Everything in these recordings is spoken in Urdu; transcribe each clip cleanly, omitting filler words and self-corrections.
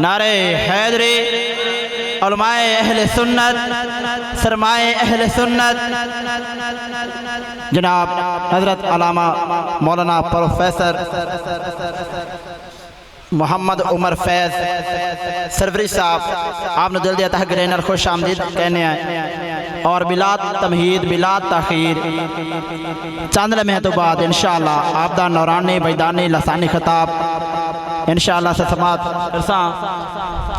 نعرہ حیدری، علماء اہل سنت، سرمائے اہل سنت، جناب حضرت علامہ مولانا پروفیسر محمد عمر فیض سروری صاحب آپ نے دل دیا تھا گرینر خوش آمدید کہنے آئے، اور بلا تمہید بلا تاخیر چند لمحے تو بعد انشاءاللہ آپ دا نورانی بیدانی لسانی خطاب انشاءاللہ سے سماعت کرساں۔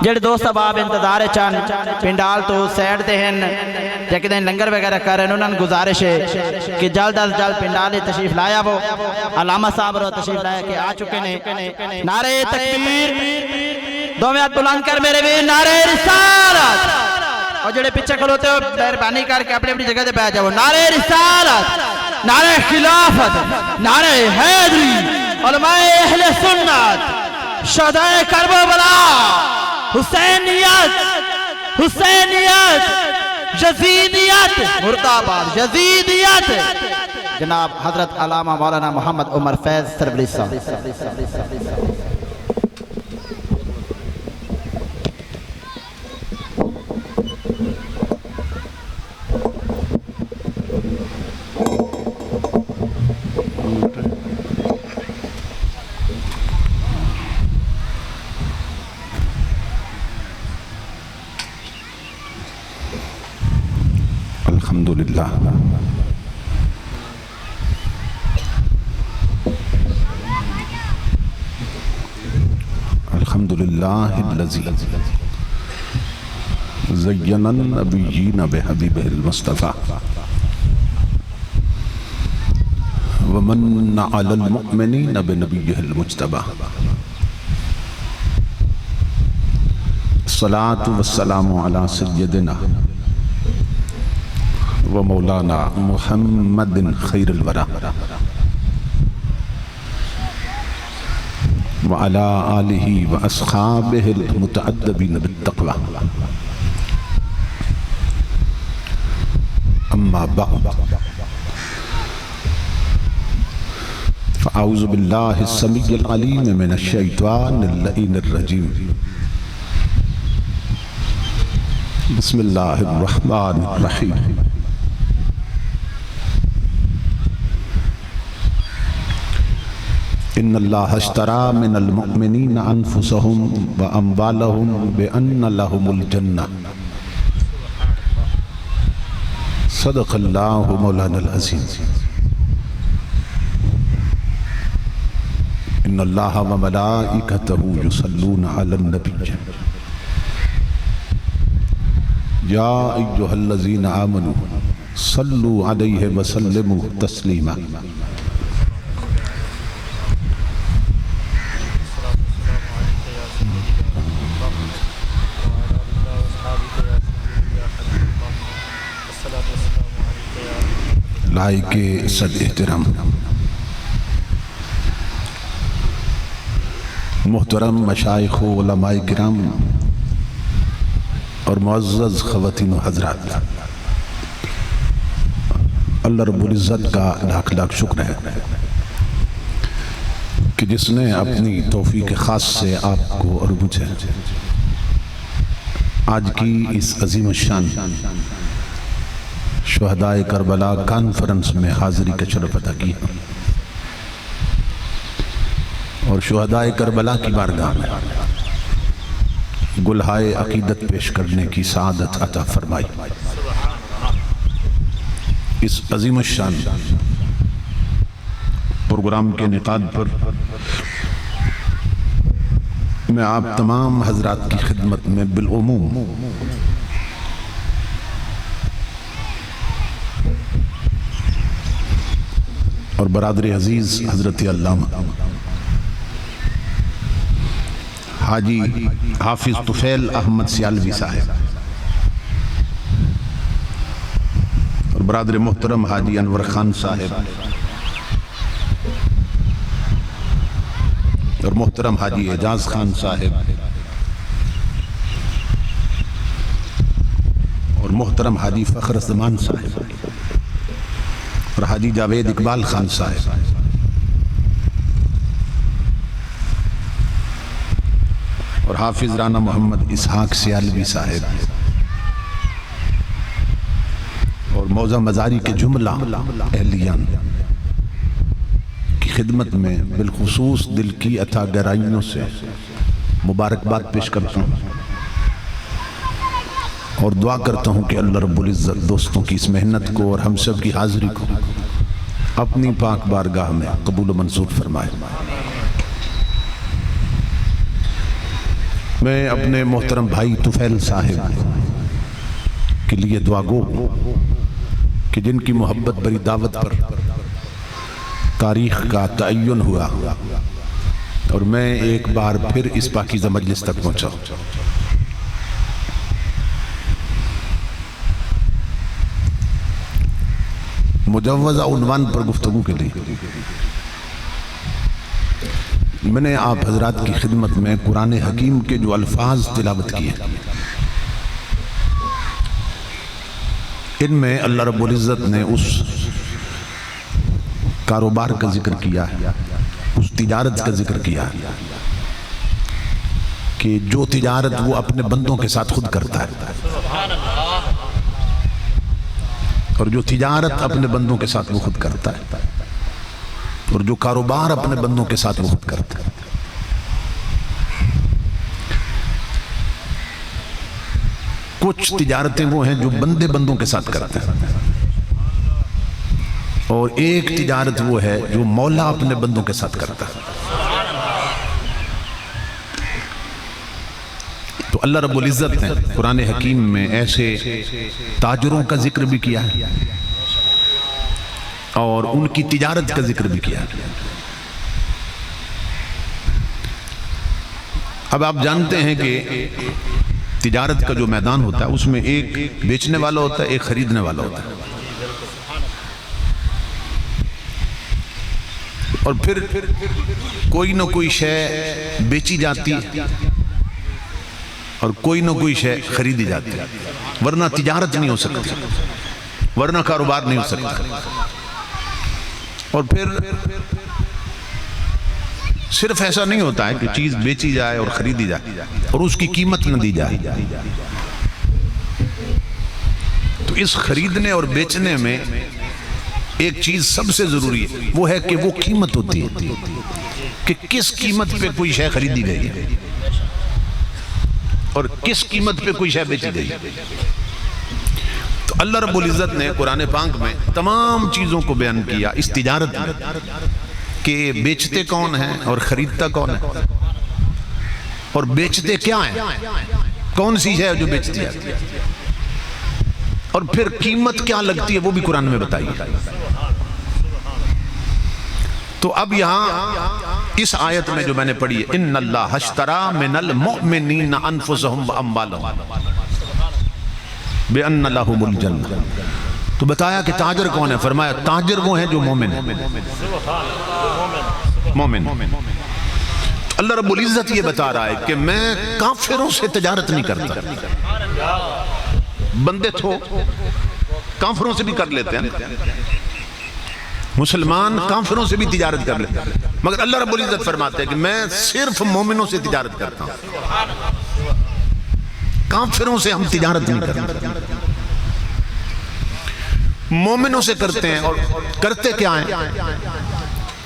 جڑے دوست اب انتظار چان پنڈال تو سیڈ دے ہیں جیکے دیں لنگر وغیرہ کر رہے ہیں، انہوں نے گزارش ہے کہ جلد از جلد پنڈالی تشریف لایا وہ علامہ صاحب رو تشریف لایا کہ آ چکے ہیں۔ نعرہ تکبیر، دو میں ہاتھ بلند کر میرے بھی، نعرہ رسالت، اور جڑے پیچھے کھلوتے ہو مہربانی کر کے اپنی اپنی جگہ دے بیٹھ جاؤ۔ نعرہ رسالت، نعرہ خلافت، نعرہ حیدری، علماء اہل سنت، شہدائے کربلا، حسینیت، حسینیت، یزیدیت، مرد آباد، یزیدیت، جناب حضرت علامہ مولانا محمد عمر فیض سروری صاحب۔ الحمدللہ الحمدللہ الذی زین النبیین بحبیبہ المصطفیٰ ومن علی المؤمنین بنبیہ المجتبیٰ، الصلاة والسلام علی سیدنا ومولانا محمد خیر الورا وعلى آلہ واصحابہ المتعدبین بالتقوی، اما بعد فاعوذ باللہ السمیع العلیم من الشیطان اللعین الرجیم، بسم اللہ الرحمن الرحیم۔ ان اللہ اشترى من المؤمنین انفسهم واموالهم بان لهم الجنہ، صدق اللہ مولانا العظیم۔ ان اللہ وملائکتہ یصلون علی النبی یا ایہا الذین آمنوا صلوا علیہ وسلموا تسلیما۔ لائق صد احترام محترم مشائخ و علماء کرام اور معزز خواتین و حضرات، اللہ رب العزت کا لاکھ لاکھ شکر ہے کہ جس نے اپنی توفیق خاص سے آپ کو اور مجھے آج کی اس عظیم الشان شہدائے کربلا کانفرنس میں حاضری کا شرف عطا کیا، اور شہدائے کربلا کی بارگاہ میں گلہائے عقیدت پیش کرنے کی سعادت عطا فرمائی۔ اس عظیم الشان پروگرام کے انعقاد پر میں آپ تمام حضرات کی خدمت میں بالعموم اور برادر عزیز حضرت علامہ حاجی حافظ طفیل احمد سیالوی صاحب اور برادر محترم حاجی انور خان صاحب اور محترم حاجی اعجاز خان صاحب اور محترم حاجی فخر الزمان صاحب اور حاجی جاوید اقبال خان صاحب اور حافظ رانا محمد اسحاق سیالوی صاحب اور موزہ مزاری کے جملہ اہلیان کی خدمت میں بالخصوص دل کی عطا گرائیوں سے مبارکباد پیش کرتا ہوں اور دعا کرتا ہوں کہ اللہ رب العزت دوستوں کی اس محنت کو اور ہم سب کی حاضری کو اپنی پاک بارگاہ میں قبول و منظور فرمائے۔ میں اپنے محترم بھائی طفیل صاحب کے لیے دعا گو کہ جن کی محبت بری دعوت پر تاریخ کا تعین ہوا اور میں ایک بار پھر اس پاکیزہ مجلس تک پہنچا مجوزہ عنوان پر گفتگو کے لیے میں نے آپ حضرات کی خدمت میں قرآن حکیم کے جو الفاظ تلاوت کیے ان میں اللہ رب العزت نے اس کاروبار کا ذکر کیا ہے، اس تجارت کا ذکر کیا ہے کہ جو تجارت وہ اپنے بندوں کے ساتھ خود کرتا ہے اور جو تجارت اپنے بندوں کے ساتھ وہ خود کرتا ہے اور جو کاروبار اپنے بندوں کے ساتھ وہ خود کرتا ہے۔ کچھ تجارتیں وہ ہیں جو بندے بندوں کے ساتھ کرتے ہیں اور ایک تجارت وہ ہے جو مولا اپنے بندوں کے ساتھ کرتا ہے۔ تو اللہ رب العزت نے قرآن حکیم میں ایسے تاجروں کا ذکر بھی کیا ہے اور ان کی تجارت کا ذکر بھی کیا ہے۔ اب آپ جانتے ہیں کہ تجارت کا جو میدان ہوتا ہے اس میں ایک بیچنے والا ہوتا ہے، ایک خریدنے والا ہوتا ہے، اور پھر کوئی نہ کوئی شے بیچی جاتی ہے اور کوئی نہ کوئی شے خریدی جاتی ہے، ورنہ تجارت نہیں ہو سکتی، ورنہ کاروبار نہیں ہو سکتا۔ اور پھر صرف ایسا نہیں ہوتا ہے کہ چیز بیچی جائے اور خریدی جائے اور اس کی قیمت نہ دی جائے، تو اس خریدنے اور بیچنے میں ایک چیز سب سے ضروری ہے، وہ ہے کہ وہ قیمت ہوتی ہے کہ کس قیمت پہ کوئی شے خریدی گئی ہے اور کس قیمت پہ کوئی شے بیچی گئی ہے۔ تو اللہ رب العزت نے قرآن پاک میں تمام چیزوں کو بیان کیا اس تجارت میں کہ بیچتے کون ہیں اور خریدتا کون ہے اور بیچتے کیا ہیں، کون سی ہے جو بیچتی ہے، اور پھر قیمت کیا لگتی ہے وہ بھی قرآن میں بتائیے۔ تو اب یہاں اس آیت میں جو میں نے پڑھی ہے ان اللہ اشترى من المؤمنین انفسهم واموالهم بان لهم الجنہ، تو بتایا کہ تاجر کون ہے، فرمایا تاجر وہ ہیں جو مومن ہیں، مومن۔ اللہ رب العزت یہ بتا رہا ہے کہ میں کافروں سے تجارت نہیں کرتا، بندے تو کافروں سے بھی کر لیتے ہیں، مسلمان کافروں سے بھی تجارت کر لیتے ہیں، مگر اللہ رب العزت فرماتے ہیں کہ میں صرف مومنوں سے تجارت کرتا ہوں، کافروں سے ہم تجارت نہیں کرتے، مومنوں سے کرتے ہیں۔ اور کرتے کیا ہیں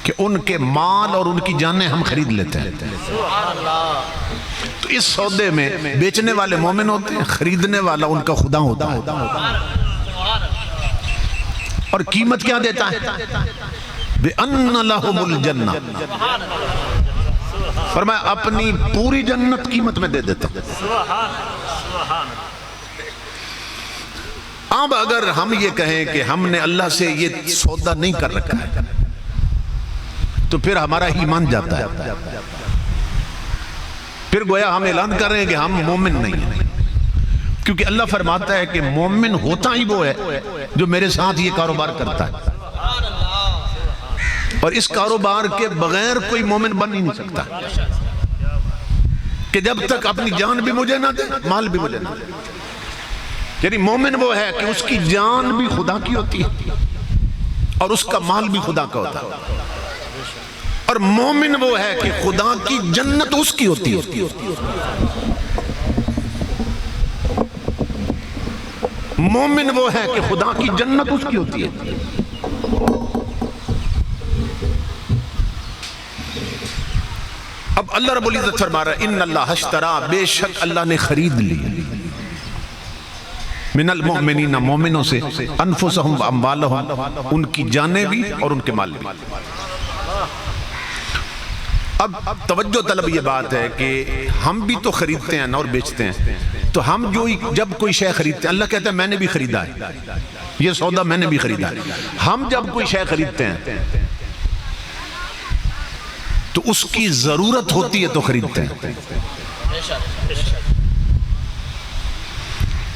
کہ ان کے مال اور ان کی جانیں ہم خرید لیتے ہیں۔ تو اس سودے میں بیچنے والے مومن ہوتے ہیں، خریدنے والا ان کا خدا ہوتا ہے، اور قیمت کیا دیتا ہے، بِأَنَّ لَهُمُ الْجَنَّةِ، فرمایا اپنی پوری جنت قیمت میں دے دیتا۔ اب اگر ہم یہ کہیں کہ ہم نے اللہ سے یہ سودا نہیں کر رکھا ہے تو پھر ہمارا ایمان جاتا ہے، پھر گویا ہم اعلان کر رہے ہیں کہ ہم مومن نہیں ہیں، کیونکہ اللہ فرماتا ہے کہ مومن ہوتا ہی وہ ہے جو میرے ساتھ یہ کاروبار کرتا ہے، اور اس کاروبار کے بغیر کوئی مومن بن ہی نہیں سکتا، کہ جب تک اپنی جان بھی مجھے نہ دے مال بھی مجھے نہ دے۔ یعنی مومن وہ ہے کہ اس کی جان بھی خدا کی ہوتی ہے اور اس کا مال بھی خدا کا ہوتا ہے، اور مومن وہ ہے کہ خدا کی جنت اس کی ہوتی ہے. مومن وہ ہے کہ خدا کی جنت اس کی ہوتی ہے. اب اللہ رب العزت فرما رہا ہے ان اللہ اشترا، بے شک اللہ نے خرید لی من المؤمنین، مومنوں سے، انفسہم و اموالہم، ان کی جانیں بھی اور ان کے مال بھی. اب توجہ طلب یہ بات ہے کہ ہم بھی تو خریدتے ہیں اور بیچتے ہیں. تو ہم جب کوئی شے خریدتے ہیں، اللہ کہتا ہے میں نے بھی خریدا ہے، یہ سودا میں نے بھی خریدا ہے. ہم جب کوئی شے خریدتے ہیں تو اس کی ضرورت ہوتی ہے تو خریدتے ہیں.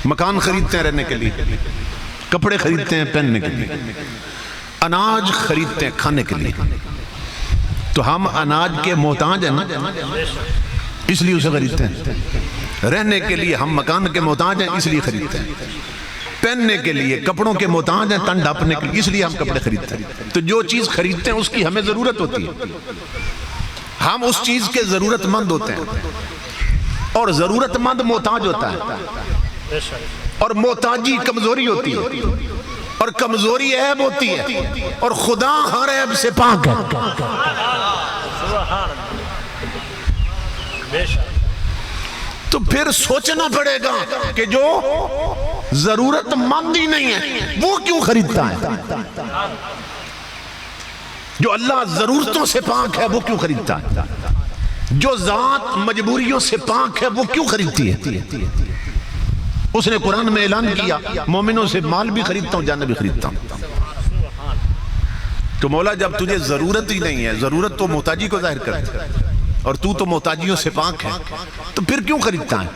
مکان خریدتے ہیں رہنے کے لیے، کپڑے خریدتے ہیں پہننے کے لیے، اناج خریدتے ہیں کھانے کے لیے. تو ہم اناج کے محتاج ہیں نا، اس لیے اسے خریدتے ہیں. رہنے کے لیے ہم مکان کے محتاج ہیں، اس لیے خریدتے ہیں. پہننے کے لیے کپڑوں کے محتاج ہیں، تن ڈھانپنے کے لیے، اس لیے ہم کپڑے خریدتے ہیں. تو جو چیز خریدتے ہیں اس کی ہمیں ضرورت ہوتی ہے، ہم اس چیز کے ضرورت مند ہوتے ہیں. اور ضرورت مند محتاج ہوتا ہے، اور محتاجی کمزوری ہوتی ہے، اور کمزوری عیب ہوتی ہے، اور خدا ہر عیب سے پاک ہے. تو پھر سوچنا پڑے گا کہ جو ضرورت مند ہی نہیں ہے وہ کیوں خریدتا ہے؟ جو اللہ ضرورتوں سے پاک ہے وہ کیوں خریدتا ہے؟ جو ذات مجبوریوں سے پاک ہے وہ کیوں خریدتی ہے؟ اس نے قرآن میں اعلان کیا مومنوں سے مال بھی خریدتا ہوں، جانیں بھی خریدتا ہوں. تو مولا جب تجھے ضرورت ہی نہیں ہے، ضرورت تو محتاجی کو ظاہر کرتا ہے، اور تو محتاجیوں سے پاک ہے، تو پھر کیوں خریدتا ہے؟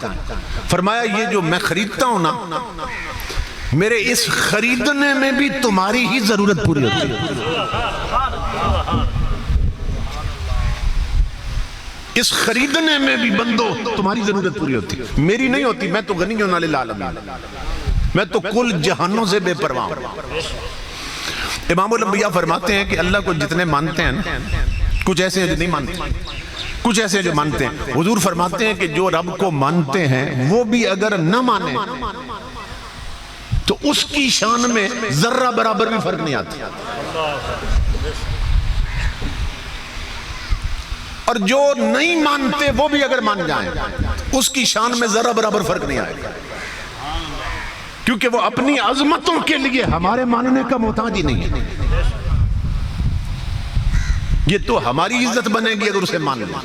فرمایا یہ جو میں خریدتا ہوں نا، میرے اس خریدنے میں بھی تمہاری ہی ضرورت پوری ہوتی ہے. اس خریدنے میں بھی بندو تمہاری ضرورت پوری ہوتی ہے، میری نہیں ہوتی. میں تو غنی ہوں للعالمین، میں تو کل جہانوں سے بے پرواہ ہوں. امام الانبیاء فرماتے ہیں کہ اللہ کو جتنے مانتے ہیں نا، کچھ ایسے ہیں جو نہیں مانتے، کچھ ایسے ہیں جو مانتے ہیں. حضور فرماتے ہیں کہ جو رب کو مانتے ہیں وہ بھی اگر نہ مانے تو اس کی شان میں ذرہ برابر بھی فرق نہیں آتا، اور جو نہیں مانتے وہ بھی اگر مان جائیں اس کی شان میں ذرہ برابر فرق نہیں آئے گا، کیونکہ وہ اپنی عظمتوں کے لیے ہمارے ماننے کا محتاج ہی نہیں ہے. یہ تو ہماری عزت بنے گی اگر اسے مان لیں،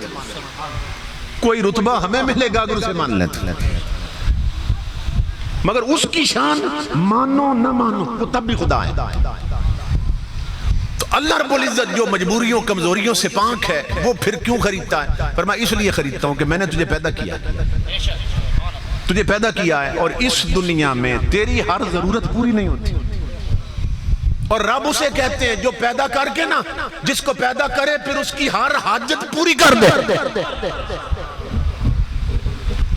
کوئی رتبہ ہمیں ملے گا اگر اسے مان لیں، مگر اس کی شان مانو نہ مانو وہ تب بھی خدا ہے. تو اللہ رب العزت جو مجبوریوں کمزوریوں سے پاک ہے وہ پھر کیوں خریدتا ہے؟ فرمایا اس لیے خریدتا ہوں کہ میں نے تجھے پیدا کیا، تجھے پیدا کیا ہے، اور اس دنیا میں تیری ہر ضرورت پوری نہیں ہوتی. اور رب اسے کہتے ہیں جو پیدا کر کے نا، جس کو پیدا کرے پھر اس کی ہر حاجت پوری کر دے.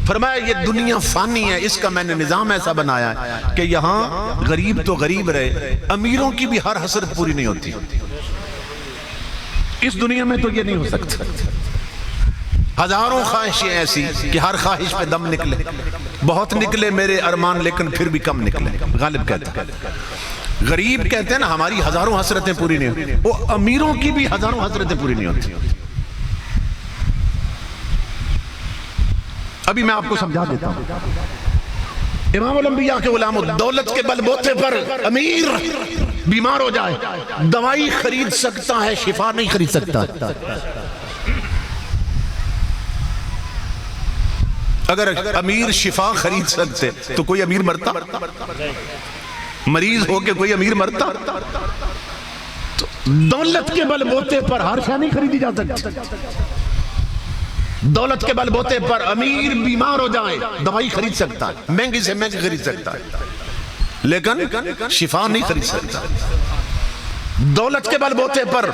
فرمایا یہ دنیا فانی ہے، اس کا میں نے نظام ایسا بنایا ہے کہ یہاں غریب تو غریب رہے، امیروں کی بھی ہر حسرت پوری نہیں ہوتی. اس دنیا میں تو یہ نہیں ہو سکتا. ہزاروں خواہشیں ایسی کہ ہر خواہش پہ دم نکلے، بہت نکلے میرے ارمان لیکن پھر بھی کم نکلے. غالب کہتا ہے، غریب کہتے ہیں نا ہماری ہزاروں حسرتیں پوری نہیں ہوتی، وہ امیروں کی بھی ہزاروں حسرتیں پوری نہیں ہوتی. ابھی میں آپ کو سمجھا دیتا ہوں. امام الانبیاء کے غلام دولت کے بل بوتے پر امیر بیمار ہو جائے دوائی خرید سکتا ہے، شفا نہیں خرید سکتا. اگر امیر شفا خرید سکتے تو کوئی امیر مرتا؟ مریض ہو کے کوئی امیر مرتا؟ دولت کے بل بوتے پر ہر شے نہیں خریدی جا سکتی. دولت کے بل بوتے پر امیر بیمار ہو جائے دوائی خرید سکتا ہے، مہنگی سے مہنگی خرید سکتا ہے، لیکن شفا نہیں خرید سکتا. دولت کے بل بوتے پر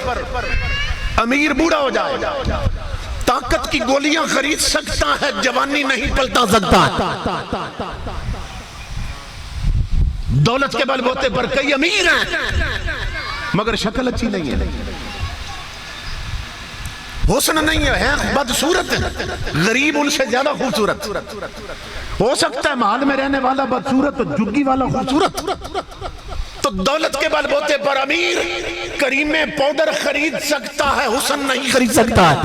امیر بوڑھا ہو جائے طاقت کی گولیاں خرید سکتا ہے، جوانی نہیں پلٹا سکتا. دولت کے بل بوتے پر کئی امیر ہیں مگر شکل اچھی نہیں ہے. حسن نہیں ہے بدصورت ہے، غریب ان سے زیادہ خوبصورت ہو سکتا ہے، محل میں رہنے والا بدصورت تو جھگی والا خوبصورت، تو دولت کے بل بوتے پر امیر کریم پاؤڈر خرید سکتا ہے، حسن نہیں خرید سکتا ہے۔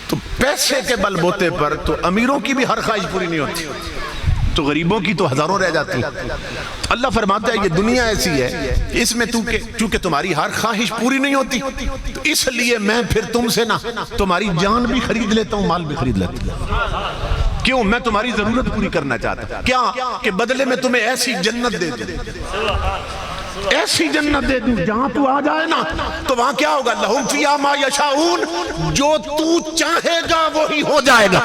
تو پیسے کے بل بوتے پر تو امیروں کی بھی ہر خواہش پوری نہیں ہوتی، تو غریبوں کی تو ہزاروں رہ جاتی۔ اللہ فرماتا ہے یہ دنیا ایسی ہے اس میں چونکہ تمہاری ہر خواہش پوری نہیں ہوتی، تو اس لیے میں پھر تم سے نہ تمہاری جان بھی خرید لیتا ہوں، مال بھی خرید لیتا ہوں۔ کیوں؟ میں تمہاری ضرورت پوری کرنا چاہتا ہوں۔ کیا کہ بدلے میں تمہیں ایسی جنت دے دوں، ایسی جنت دے دوں جہاں تو آ جائے نا تو وہاں کیا ہوگا؟ لہم فیہا ما یشاؤون، جو تو چاہے گا وہی ہو جائے گا۔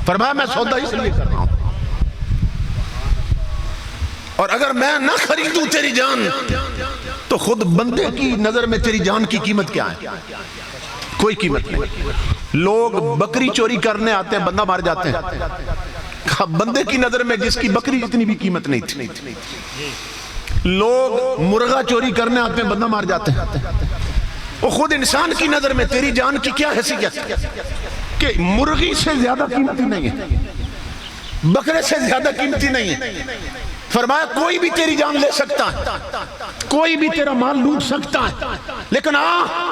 فرمایا میں سودا اس لیے کر رہا ہوں، اور اگر میں نہ خریدوں تیری جان تو خود بندے کی نظر میں تیری جان کی قیمت کیا ہے؟ کوئی قیمت نہیں۔ لوگ بکری چوری کرنے آتے ہیں، بندہ مار جاتے ہیں، بندے کی نظر میں جس کی بکری اتنی بھی قیمت نہیں تھی۔ لوگ مرغا چوری کرنے آتے ہیں، بندہ مار جاتے ہیں، وہ خود انسان کی نظر میں تیری جان کی کیا حیثیت کہ مرغی سے زیادہ قیمتی نہیں ہے، بکرے سے زیادہ قیمتی نہیں ہے۔ فرمایا کوئی بھی تیری جان لے سکتا ہے، کوئی بھی تیرا مال لوٹ سکتا ہے، لیکن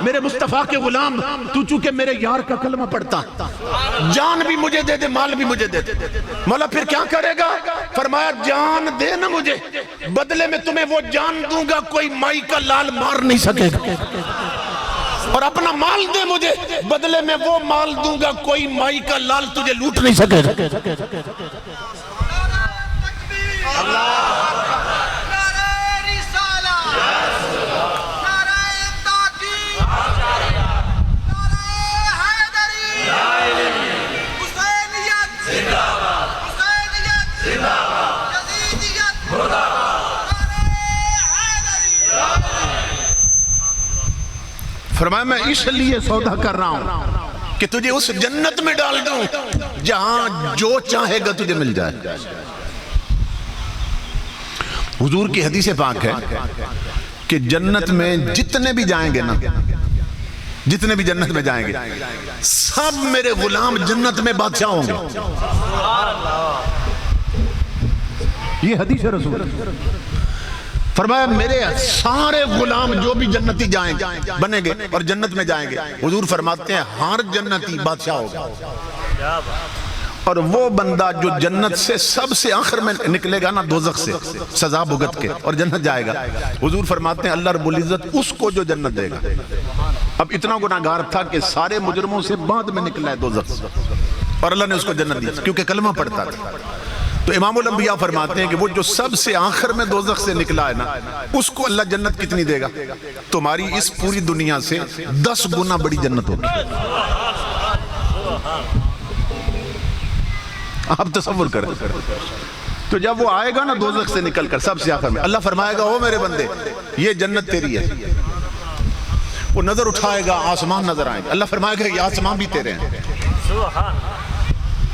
میرے مصطفیٰ کے غلام تو چونکہ میرے یار کا کلمہ پڑھتا ہے، جان بھی مجھے دے دے، مال بھی مجھے دے دے۔ مولا پھر کیا کرے گا؟ فرمایا جان دے نا مجھے، بدلے میں تمہیں وہ جان دوں گا کوئی مائی کا لال مار نہیں سکے گا، اور اپنا مال دے مجھے، بدلے میں وہ مال دوں گا کوئی مائی کا لال تجھے لوٹ نہیں سکے گا۔ فرمایا میں اس لیے سودا کر رہا ہوں کہ تجھے اس جنت میں ڈال دوں جہاں جو چاہے گا تجھے مل جائے۔ حضور کی حدیث پاک ہے کہ جنت میں جتنے بھی جائیں گے نا، جتنے بھی جنت میں جائیں گے سب میرے غلام جنت میں بادشاہ ہوں گے۔ یہ حدیث رسول فرمایا میرے سارے غلام جو بھی جنتی جائیں گے بنیں گے اور جنت میں جائیں گے، حضور فرماتے ہیں ہر جنتی بادشاہ ہوگا، اور وہ بندہ جو جنت سے سب سے آخر میں نکلے گا نا دوزخ سے سزا بھگت کے اور جنت جائے گا، حضور فرماتے ہیں اللہ رب العزت اس کو جو جنت دے گا۔ اب اتنا گناہگار تھا کہ سارے مجرموں سے بعد میں نکلا ہے دوزخ سے، اور اللہ نے اس کو جنت دی کیونکہ کلمہ پڑھتا تھا۔ تو امام الانبیاء فرماتے ہیں کہ وہ جو سب سے آخر میں دوزخ سے نکلا ہے نا اس کو اللہ جنت کتنی دے گا؟ تمہاری اس پوری دنیا سے 10 گنا بڑی جنت ہوگی۔ آپ تصور کریں، تو جب وہ آئے گا نا دوزخ سے نکل کر سب سے آخر میں، اللہ فرمائے گا او میرے بندے یہ جنت تیری ہے۔ وہ نظر اٹھائے گا آسمان نظر آئے گا، اللہ فرمائے گا یہ آسمان بھی تیرے ہیں۔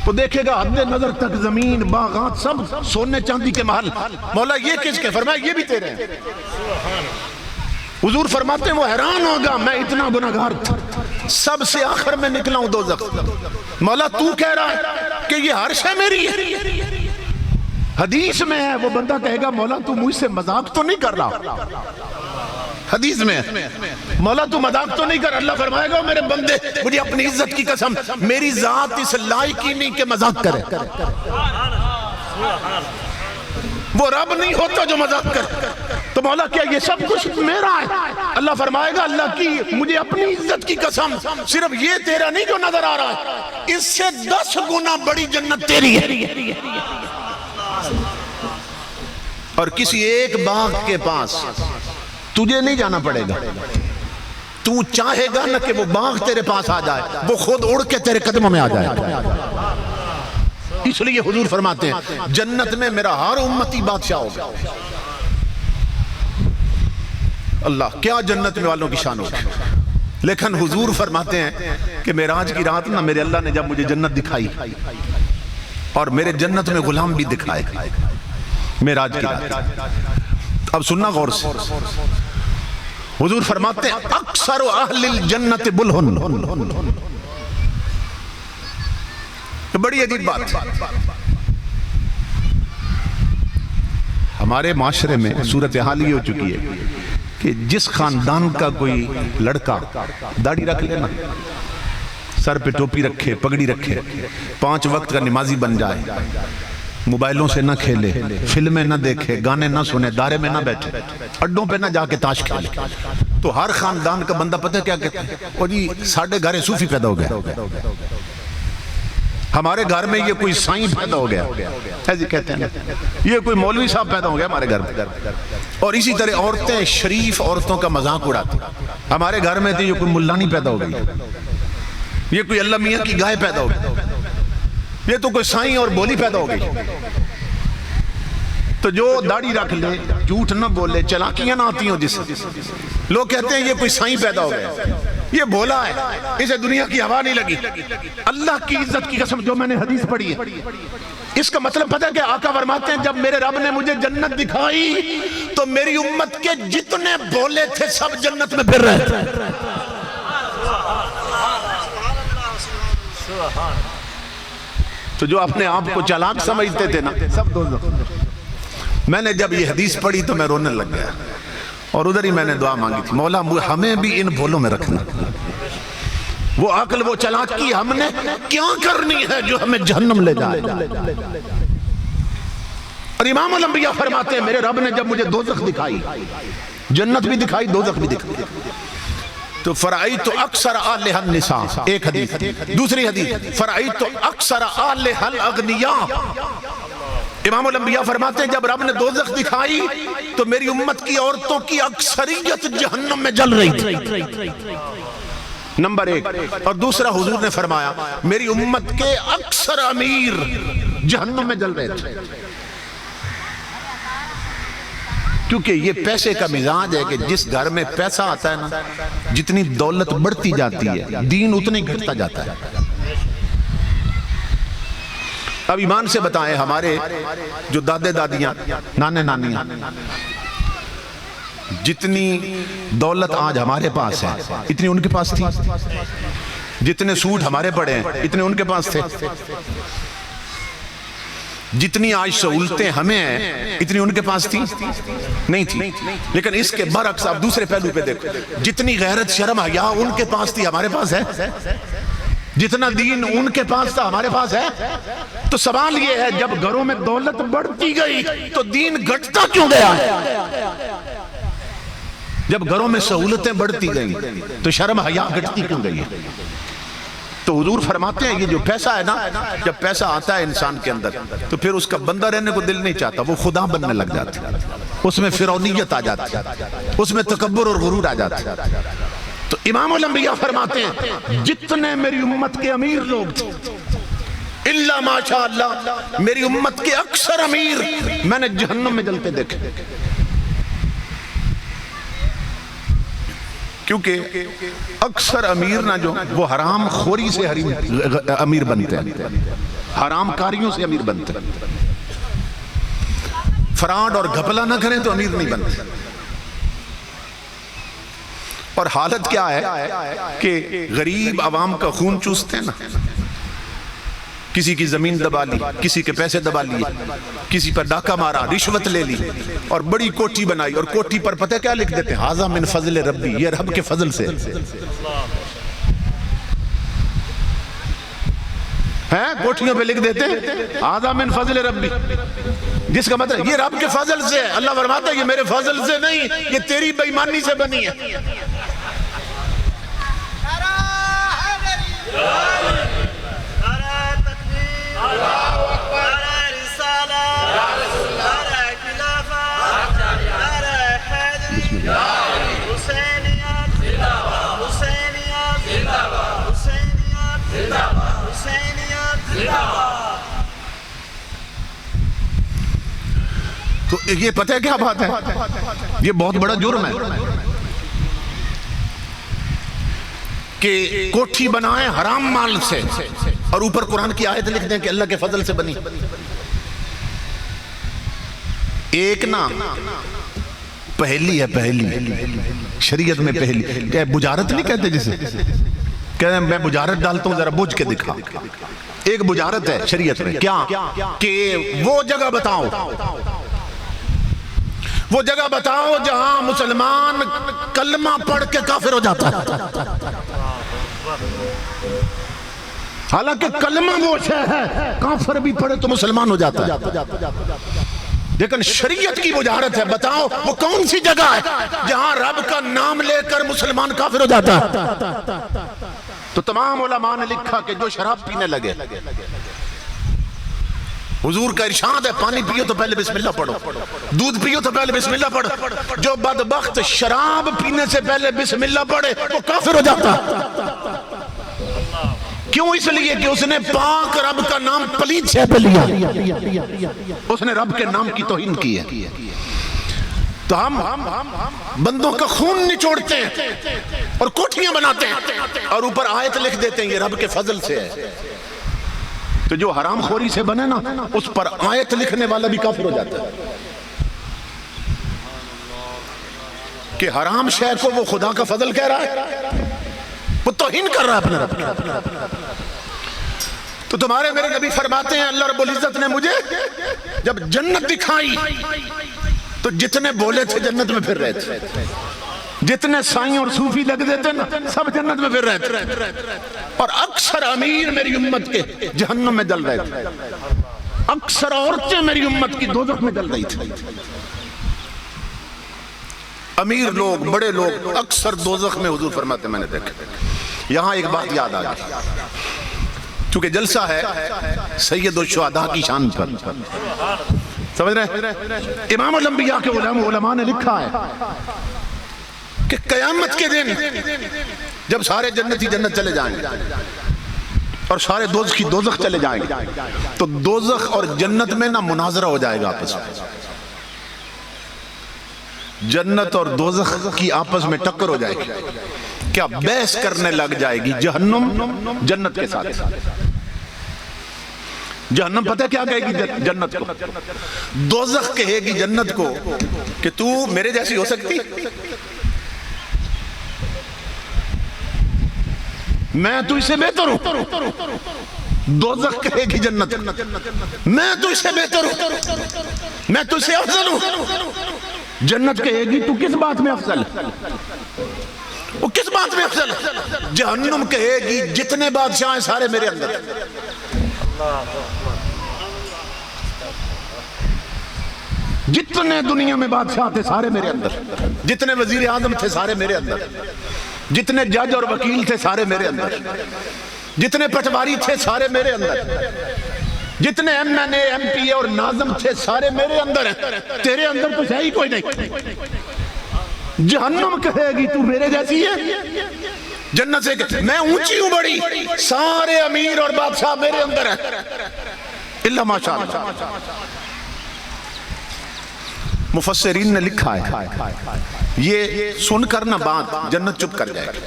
وہ دیکھے گا حد نظر تک زمین باغات سب سونے چاندی کے محل، مولا یہ کس کے؟ فرمایا یہ بھی تیرے ہیں۔ حضور فرماتے ہیں وہ حیران ہوگا میں اتنا گناہگار تھا سب سے آخر میں نکلا ہوں دوزخ، مولا تو کہہ رہا ہے کہ یہ ہر شے میری ہے۔ حدیث میں ہے وہ بندہ کہے گا مولا تو مجھ سے مذاق تو نہیں کر رہا، حدیث میں مولا تو مذاق تو نہیں کر، اللہ فرمائے گا میرے بندے مجھے اپنی عزت کی قسم میری ذات اس لائق ہی نہیں کہ مذاق کرے، وہ رب نہیں ہوتا جو مذاق کرے، تو مولا کیا یہ سب کچھ میرا ہے؟ اللہ فرمائے گا اللہ کی مجھے اپنی عزت کی قسم صرف یہ تیرا نہیں جو نظر آ رہا ہے، اس سے 10 گنا بڑی جنت تیری ہے، اور کسی ایک باغ کے پاس تجھے نہیں جانا پڑے گا، تو چاہے گا نا کہ وہ باغ تیرے پاس آ جائے وہ خود اڑ کے تیرے قدموں میں آ جائے۔ اس لیے حضور فرماتے ہیں جنت میں میرا ہر امتی بادشاہ ہوگا۔ اللہ کیا جنت میں والوں کی شان ہوگی، لیکن حضور فرماتے ہیں کہ معراج کی رات نا میرے اللہ نے جب مجھے جنت دکھائی اور میرے جنت میں غلام بھی دکھائے معراج کی رات. اب سننا غور سے. حضور فرماتے ہیں اکثر اہل الجنت بلہن. بڑی عجیب بات. ہمارے معاشرے میں صورتحال یہ ہو چکی ہے کہ جس خاندان کا کوئی لڑکا داڑھی رکھ لینا, سر پہ ٹوپی رکھے, پگڑی رکھے, 5 وقت کا نمازی بن جائے, موبائلوں سے نہ کھیلے, فلمیں نہ دیکھے, گانے نہ سنے, دارے میں نہ بیٹھے, اڈوں پہ نہ جا کے تاش کھیلے, تو ہر خاندان کا بندہ پتہ کیا کہتا ہے, اور جی ساڑھے گھر صوفی پیدا ہو گیا, ہمارے گھر میں یہ کوئی سائیں پیدا ہو گیا, ایسے کہتے ہیں, یہ کوئی مولوی صاحب پیدا ہو گیا ہمارے گھر میں. اور اسی طرح عورتیں شریف عورتوں کا مذاق اڑاتی, ہمارے گھر میں تھی یہ کوئی ملانی پیدا ہو گئی, یہ کوئی اللہ میاں کی گائے پیدا ہو گئی, یہ تو کوئی سائیں اور بولی پیدا ہو گئی. تو جو داڑھی رکھ لے, جھوٹ نہ بولے, چلاکیاں نہ آتی ہوں جس, لوگ کہتے ہیں یہ کوئی سائیں پیدا ہو گیا, یہ بولا ہے, اسے دنیا کی ہوا نہیں لگی. اللہ کی عزت کی قسم جو میں نے حدیث پڑھی ہے, اس کا مطلب پتہ ہے کہ آقا فرماتے ہیں جب میرے رب نے مجھے جنت دکھائی تو میری امت کے جتنے بولے تھے سب جنت میں پھر رہے تھے. تو جو اپنے آپ کو چالاک سمجھتے تھے نا, سب دوزخ. میں نے جب یہ حدیث پڑھی تو میں رونے لگ گیا, اور ادھر ہی میں نے دعا مانگی تھی, مولا ہمیں بھی ان بھولوں میں رکھنا. وہ عقل, وہ چالاکی ہم نے کیا کرنی ہے جو ہمیں جہنم لے جائے. اور امام الانبیاء فرماتے ہیں میرے رب نے جب مجھے دوزخ دکھائی, جنت بھی دکھائی, دوزخ بھی دکھائی, تو فرعیت اکثر آلہ النساء, ایک حدیث. دوسری حدیث فرعیت اکثر آلہ الاغنیاء. امام الانبیاء فرماتے ہیں جب رب نے دوزخ دکھائی تو میری امت کی عورتوں کی اکثریت جہنم میں جل رہی تھی, نمبر 1. اور دوسرا حضور نے فرمایا میری امت کے اکثر امیر جہنم میں جل رہے تھے, کیونکہ یہ پیسے کا مزاج ہے کہ جس گھر میں پیسہ آتا ہے نا, جتنی دولت بڑھتی جاتی ہے دین اتنے گھٹتا جاتا ہے. اب ایمان سے بتائیں, ہمارے جو دادے دادیاں, نانے نانیاں, جتنی دولت آج ہمارے پاس ہے اتنی ان کے پاس تھی, جتنے سوٹ ہمارے پڑے ہیں اتنے ان کے پاس تھے, جتنی آج سہولتیں ہمیں ہیں اتنی ان کے پاس تھی نہیں تھی. لیکن اس کے برعکس آپ دوسرے پہلو پہ دیکھو, جتنی غیرت شرم حیا ان کے پاس تھی ہمارے پاس ہے, جتنا دین ان کے پاس تھا ہمارے پاس ہے. تو سوال یہ ہے جب گھروں میں دولت بڑھتی گئی تو دین گھٹتا کیوں گیا؟ جب گھروں میں سہولتیں بڑھتی گئی تو شرم حیا گھٹتی کیوں گئی؟ تو حضور فرماتے ہیں یہ جو پیسہ ہے نا, جب پیسہ آتا ہے انسان کے اندر تو پھر اس کا بندہ رہنے کو دل نہیں چاہتا, وہ خدا بننے لگ جاتا, اس میں فرعونیت آ جاتی, اس میں تکبر اور غرور آ جاتا. تو امام الانبیاء فرماتے ہیں جتنے میری امت کے امیر لوگ تھے اللہ ماشاء اللہ میری امت کے اکثر امیر میں نے جہنم میں جلتے دیکھے, کیونکہ اکثر امیر نہ جو وہ حرام خوری سے امیر بنتے ہیں, حرام کاریوں سے امیر بنتے ہیں, فراڈ اور گھپلا نہ کریں تو امیر نہیں بنتے. اور حالت کیا ہے کہ غریب عوام کا خون چوستے ہیں نا, کسی کی زمین دبا لی, کسی کے پیسے دبا لیے, کسی پر ڈاکہ مارا, رشوت لے لی اور بڑی کوٹھی بنائی, اور کوٹھی پر پتہ کیا لکھ دیتے ہیں, ھذا من فضل ربی, یہ رب کے فضل سے ہیں. کوٹھیوں پہ لکھ دیتے ہیں ھذا من فضل ربی, جس کا مطلب یہ رب کے فضل سے. اللہ فرماتا ہے یہ میرے فضل سے نہیں, یہ تیری بے ایمانی سے بنی ہے. تو یہ پتہ ہے کیا بات ہے, یہ بہت بڑا جرم ہے کہ کوٹھی بنائیں حرام مال سے اور اوپر قرآن کی آیت لکھ دیں کہ اللہ کے فضل سے بنی. ایک نا پہلی ہے، پہلی شریعت میں پہلی کیا بجارت نہیں کہتے جسے کہتے ہیں میں بجارت ڈالتا ہوں ذرا بوجھ کے دکھا. ایک بجارت ہے شریعت میں کیا کہ وہ جگہ بتاؤ، وہ جگہ بتاؤ جہاں مسلمان کلمہ پڑھ کے کافر ہو جاتا ہے. حالانکہ کلمہ وہ شے ہے کافر بھی پڑھے تو مسلمان ہو جاتا ہے، لیکن شریعت کی بجارت ہے بتاؤ وہ کون سی جگہ ہے جہاں رب کا نام لے کر مسلمان کافر ہو جاتا ہے. تو تمام علماء نے لکھا کہ جو شراب پینے لگے، حضور کا ارشاد ہے پانی پیو تو پہلے بسم اللہ پڑھو، دودھ پیو تو پہلے بسم اللہ پڑھو. جو بدبخت شراب پینے سے پہلے بسم اللہ پڑھے وہ کافر ہو جاتا ہے. کیوں؟ اس لیے کہ اس نے پاک رب کا نام پلید سے پہ لیا، اس نے رب کے نام کی توہین کی ہے. تو ہم بندوں کا خون نچوڑتے ہیں اور کوٹھیاں بناتے ہیں اور اوپر آیت لکھ دیتے ہیں یہ رب کے فضل سے ہے. تو جو حرام خوری سے بنے نا اس پر آیت لکھنے والا بھی کافر ہو جاتا ہے کہ حرام شے کو وہ خدا کا فضل کہہ رہا ہے، وہ توہین کر رہا ہے اپنے رب کی. تو تمہارے میرے نبی فرماتے ہیں اللہ رب العزت نے مجھے جب جنت دکھائی تو جتنے بولے تھے جنت میں پھر رہے تھے، جتنے سائیں اور صوفی لگ دیتے نا سب جنت میں پھر رہے تھے، اور اکثر امیر میری امت کے جہنم میں جل رہے تھے، اکثر عورتیں میری امت کی دوزخ میں جل رہی تھی. امیر لوگ بڑے لوگ اکثر دوزخ میں حضور فرماتے میں نے دیکھا. یہاں ایک بات یاد آ گئی چونکہ جلسہ ہے سید الشہداء کی شان پر، سمجھ رہے؟ امام الانبیاء کے علماء نے لکھا ہے کہ قیامت کے دن جب سارے جنتی جنت چلے جائیں گے اور سارے دوزخی دوزخ چلے جائیں گے تو دوزخ اور جنت میں نہ مناظرہ ہو جائے گا آپس میں، جنت اور دوزخ کی آپس میں ٹکر ہو جائے گی. کیا بحث کرنے لگ جائے گی جہنم جنت کے ساتھ. جہنم پتہ کیا کہے گی جنت کو؟ دوزخ کہے گی جنت کو کہ تو میرے جیسی ہو سکتی، میں تو اس سے بہتر ہوں. دوزخ کہے گی جنت میں تو اس سے بہتر ہوں، میں تو اس سے افضل ہوں. جنت کہے گی تو کس بات میں افضل، وہ کس بات میں افضل. جہنم کہے گی جتنے بادشاہ ہیں سارے میرے اندر، جتنے دنیا میں بادشاہ تھے سارے میرے اندر، جتنے وزیر اعظم تھے سارے میرے اندر، جتنے جج اور وکیل تھے سارے میرے اندر، جتنے پٹواری تھے سارے میرے اندر، جتنے M N A M P A اور ناظم تھے سارے میرے اندر ہیں، تیرے اندر تو ہے ہی کوئی نہیں. جہنم کہے گی تو میرے جیسی ہے. جنت سے کہ میں اونچی ہوں بڑی، سارے امیر اور بادشاہ میرے اندر ہیں اللہ ماشاءاللہ. مفسرین نے لکھا ہے یہ سن کر نہ بات جنت چپ کر جائے گی.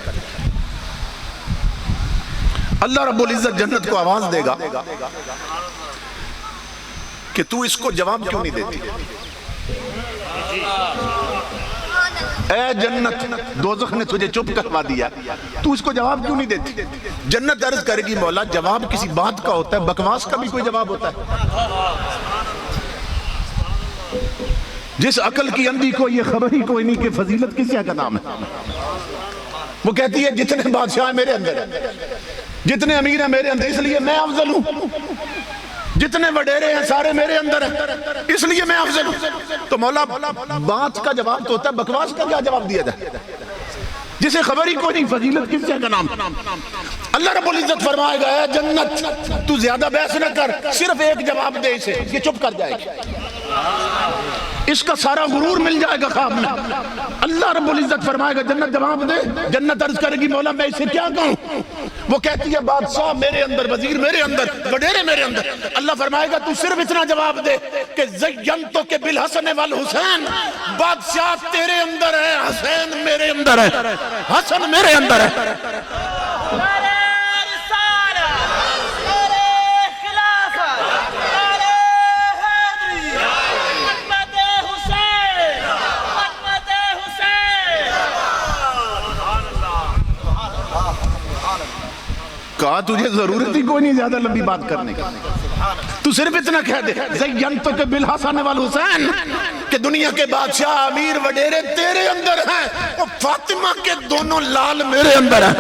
اللہ رب العزت جنت کو آواز دے گا کہ تو اس کو جواب کیوں نہیں دیتی. اے جنت دوزخ نے تجھے چپ کروا دیا، تو اس کو جواب کیوں نہیں دیتی. جنت عرض کرے گی مولا جواب کسی بات کا ہوتا ہے، بکواس کا بھی کوئی جواب ہوتا ہے. جس عقل کی اندھی کو یہ خبر ہی کوئی نہیں کہ فضیلت کس کا نام ہے. وہ کہتی ہے جتنے بادشاہ میرے اندر ہیں، جتنے امیر ہیں میرے اندر، اس لیے میں افضل ہوں. جتنے وڈیرے ہیں سارے میرے اندر ہیں اس لیے میں افضل ہوں. تو مولا بات کا جواب تو ہوتا ہے، بکواس کا کیا جواب دیا جائے جسے خبر ہی کوئی نہیں فضیلت کس کا نام. اللہ رب العزت فرمائے گا اے جنت تو زیادہ بحث نہ کر، صرف ایک جواب دے اسے، یہ چپ کر جائے گی. اس کا سارا غرور مل جائے گا خواب میں. اللہ رب العزت فرمائے گا جنت جواب دے. جنت عرض کرے گی مولا میں اسے کیا کہوں. وہ کہتی ہے بادشاہ میرے اندر، وزیر میرے اندر، وڈیرے میرے اندر. اللہ فرمائے گا تو صرف اتنا جواب دے کہ زینتو کے بالحسن والحسین، بادشاہ تیرے اندر ہے، حسین میرے اندر ہے، حسن میرے اندر ہے. کہا تجھے ضرورت ہی کوئی نہیں زیادہ لمبی بات کرنے کی، تو صرف اتنا کہہ دے زینتک بالحسن والحسین کہ دنیا کے بادشاہ امیر وڈیرے تیرے اندر ہیں، وہ فاطمہ کے دونوں لال میرے اندر ہیں۔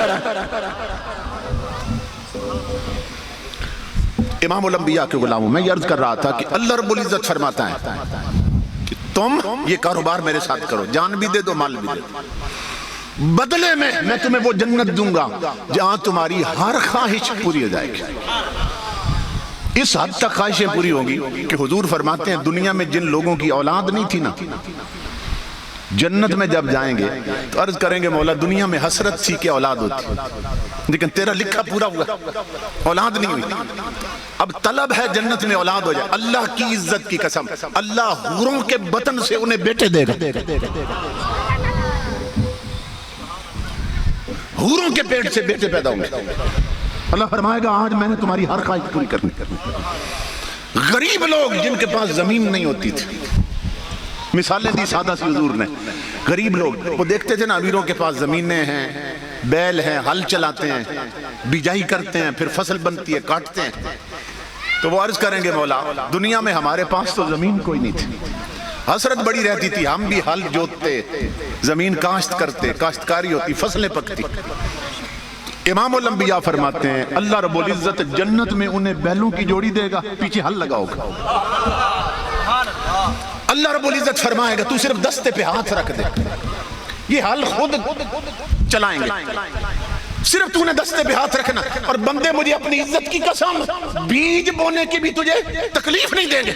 امام الانبیاء کے غلاموں، میں یہ عرض کر رہا تھا کہ اللہ رب العزت فرماتا ہے کہ تم یہ کاروبار میرے ساتھ کرو، جان بھی دے دو مال بھی دے دو، بدلے میں تمہیں وہ جنت دوں گا جہاں تمہاری ہر خواہش پوری ہو جائے گی۔ اس حد تک خواہشیں پوری ہوں گی کہ حضور فرماتے ہیں دنیا میں جن لوگوں کی اولاد نہیں تھی نا، جنت میں جب جائیں گے تو عرض کریں گے مولا دنیا میں حسرت تھی کہ اولاد ہوتی، لیکن تیرا لکھا پورا ہوا، اولاد نہیں ہوئی، اب طلب ہے جنت میں اولاد ہو جائے۔ اللہ کی عزت کی قسم، اللہ حوروں کے بطن سے انہیں بیٹے دے گا، حوروں کے پیٹ سے بیٹے پیدا ہوں گے۔ اللہ فرمائے گا آج میں نے تمہاری ہر خواہش پوری کرنی۔ غریب لوگ جن کے پاس زمین نہیں ہوتی تھی، مثالیں دی سادہ سی حضور نے، غریب لوگ وہ دیکھتے تھے نا امیروں کے پاس زمینیں ہیں، بیل ہیں، ہل چلاتے ہیں، بیجائی کرتے ہیں، پھر فصل بنتی ہے، کاٹتے ہیں، تو وہ عرض کریں گے مولا دنیا میں ہمارے پاس تو زمین کوئی نہیں تھی، حسرت بڑی رہتی تھی، ہم بھی ہل جوتتے، زمین کاشت کرتے، کاشتکاری ہوتی، فصلیں پکتی۔ امام الانبیاء فرماتے ہیں اللہ رب العزت جنت میں انہیں بیلوں کی جوڑی دے گا، پیچھے ہل لگاؤ گا۔ اللہ رب العزت فرمائے گا تو صرف دستے پہ ہاتھ رکھ دے، یہ ہل خود چلائیں گے، صرف تو نے دستے پہ ہاتھ رکھنا۔ اور بندے مجھے اپنی عزت کی قسم بیج بونے کی بھی تجھے تکلیف نہیں دیں گے،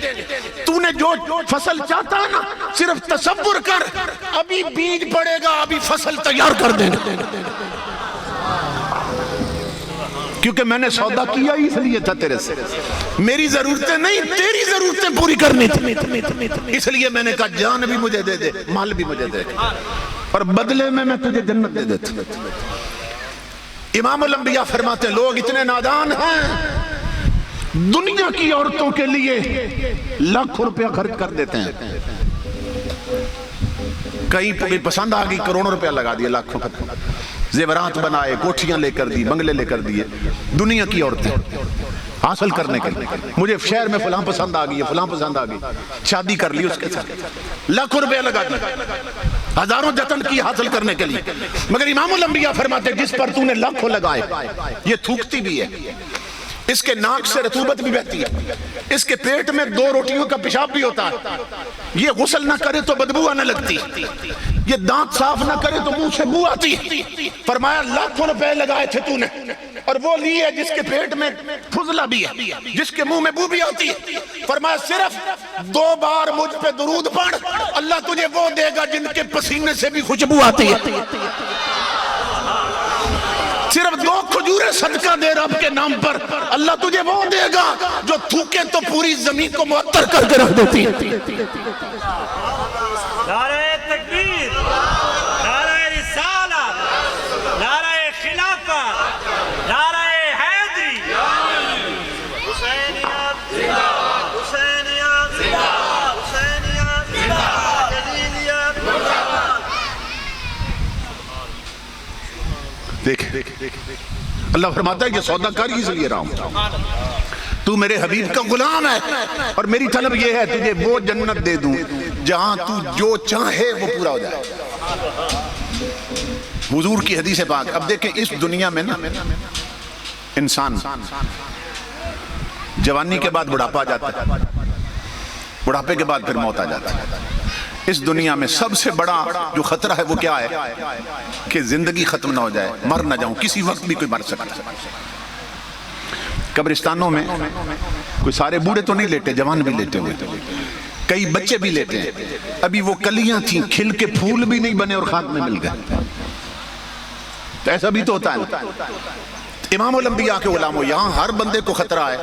تو نے جو فصل چاہتا ہے نا صرف تصور کر ابھی بیج پڑے گا، ابھی فصل تیار کر دیں گے، کیونکہ میں نے سودا کیا ہی اس لیے تھا تیرے سے، میری ضرورتیں نہیں تیری ضرورتیں پوری کرنی تھی، اس لیے میں نے کہا جان بھی مجھے دے دے، مال بھی مجھے دے دے، اور بدلے میں تجھے جنت دے دیتا۔ امام الانبیاء فرماتے ہیں لوگ اتنے نادان ہیں دنیا کی عورتوں کے لیے لاکھوں روپیہ خرچ کر دیتے ہیں، کہیں پسند آ گئی کروڑوں روپیہ لگا دیا، لاکھوں کا زیورات بنائے، کوٹھیاں لے کر دی، بنگلے لے کر دیے، دنیا کی عورتیں حاصل کرنے کے لیے، مجھے شہر میں فلاں پسند آ گئی ہے، فلاں پسند آ گئی، شادی کر لی اس کے ساتھ، لاکھوں روپیہ لگا دی، ہزاروں جتن کی حاصل کرنے کے لیے۔ مگر امام الانبیاء فرماتے جس پر تو نے لاکھوں لگائے یہ تھوکتی بھی ہے، اس کے ناک سے رطوبت بھی بہتی ہے، اس کے پیٹ میں 2 روٹیوں کا پیشاب بھی ہوتا ہے، یہ غسل نہ کرے تو بدبو آنے لگتی، یہ دانت صاف نہ کرے تو منہ سے بو آتی۔ فرمایا لاکھوں روپے لگائے تھے تو نے اور وہ لی ہے جس کے پیٹ میں فضلہ بھی ہے، جس کے منہ میں بو بھی آتی ہے۔ فرمایا صرف 2 بار مجھ پہ درود پڑھ، اللہ تجھے وہ دے گا جن کے پسینے سے بھی خوشبو آتی ہے۔ صرف 2 کھجوریں صدقہ دے رب کے نام پر، اللہ تجھے وہ دے گا جو تھوکے تو پوری زمین کو معطر کر کے رکھ دیتی ہے۔ نعرہ تکبیر، نعرہ رسالت، نعرہ خلافت، نعرہ حیدری، حسینیت زندہ باد، حسینیت زندہ باد، حسینیت زندہ باد، جلیلیت زندہ باد۔ دیکھ اللہ فرماتا ہے کہ سودا کر اس لیے رہا ہوں، تو میرے حبیب کا غلام ہے اور میری طلب یہ ہے تجھے وہ جنت دے دوں جہاں تو جو چاہے وہ پورا ہو جائے۔ حضور کی حدیث پاک۔ اب دیکھیں اس دنیا میں نا انسان جوانی کے بعد بڑھاپا آ جاتا ہے، بڑھاپے کے بعد پھر موت آ جاتی ہے۔ اس دنیا میں سب سے بڑا جو خطرہ ہے وہ کیا ہے کہ زندگی ختم نہ ہو جائے، مر نہ جاؤں، کسی وقت بھی کوئی مر سکتا ہے۔ قبرستانوں میں کوئی سارے بوڑھے تو نہیں لیٹے، جوان بھی لیٹے ہوئے، کئی بچے بھی لیٹے ہیں، ابھی وہ کلیاں تھیں کھل کے پھول بھی نہیں بنے اور خاک میں مل گئے، تو ایسا بھی تو ہوتا ہے۔ امام الانبیاء کے غلاموں یہاں ہر بندے کو خطرہ ہے